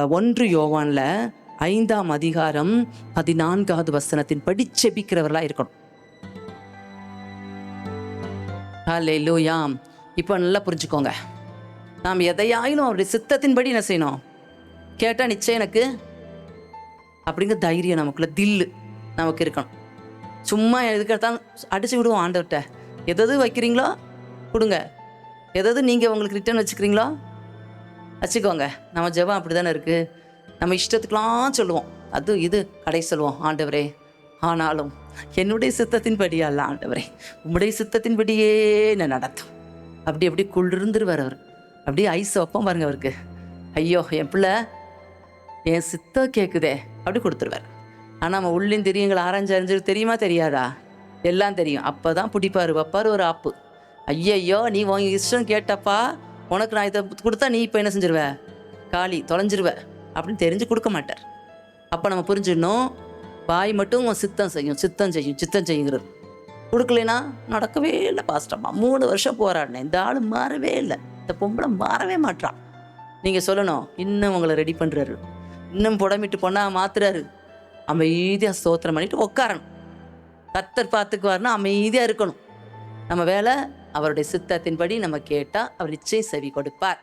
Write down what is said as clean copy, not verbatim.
1 யோவான்ல 5ஆம் அதிகாரம் 14வது வசனத்தின்படி செபிக்கிறவர்களா இருக்கணும். ஹல்லேலூயா. இப்போ நல்லா புரிஞ்சுக்கோங்க. நாம் எதையாயினும் அவருடைய சித்தத்தின்படி என்ன செய்யணும்? கேட்டால் நிச்சயம் எனக்கு அப்படிங்கிற தைரியம் நமக்குள்ள தில்லு நமக்கு இருக்கணும். சும்மா எதுக்கெடுத்தாலும் அடிச்சு விடுவோம் ஆண்டவர்கிட்ட. எதாவது வைக்கிறீங்களோ கொடுங்க, எதாவது நீங்கள் உங்களுக்கு ரிட்டர்ன் வச்சுக்கிறீங்களோ வச்சுக்கோங்க. நம்ம ஜெபம் அப்படி தானே இருக்குது. நம்ம இஷ்டத்துக்கெலாம் சொல்லுவோம், அது இது கடை சொல்லுவோம். ஆண்டவரே, ஆனாலும் என்னுடைய சித்தத்தின்படியே அல்ல ஆண்டவரே, உம்முடைய சித்தத்தின்படியே நான் நடத்தும். அப்படி குளிர்ந்துருவார் அவர். அப்படியே ஐஸ் வைப்போம் பாருங்க அவருக்கு. ஐயோ என் பிள்ளை என் சித்தம் கேட்குதே அப்படி கொடுத்துருவார். ஆனால் நம்ம உள்ளின் தெரியுங்களா, ஆராய்ஞ்சு தெரியுமா தெரியாதா? எல்லாம் தெரியும். அப்போ தான் பிடிப்பார், வைப்பார் ஒரு ஆப்பு. ஐயையோ நீ உன் இஷ்டம் கேட்டப்பா, உனக்கு நான் இதை கொடுத்தா நீ இப்போ என்ன செஞ்சிருவ? காளி தொலைஞ்சிருவ அப்படின்னு தெரிஞ்சு கொடுக்க மாட்டார். அப்போ நம்ம புரிஞ்சிடணும், வாய் மட்டும் உன் சித்தம் செய்யும் சித்தம் செய்யுங்கிறது. கொடுக்கலைன்னா நடக்கவே இல்லை பாஸ்டம்மா. 3 வருஷம் போராடினேன், இந்த ஆள் மாறவே இல்லை, இந்த பொம்பளை மாறவே மாட்டான். நீங்கள் சொல்லணும், இன்னும் உங்களை ரெடி பண்ணுறாரு, இன்னும் புடமிட்டு பொண்ணாக மாத்துறாரு. அமைதியாக ஸ்தோத்திரம் பண்ணிட்டு உட்காரணும். கர்த்தர் பார்த்துக்குவார்னா அமைதியாக இருக்கணும். நம்ம வேலை அவருடைய சித்தத்தின்படி நம்ம கேட்டால் அவர் நிச்சயம் செவி கொடுப்பார்.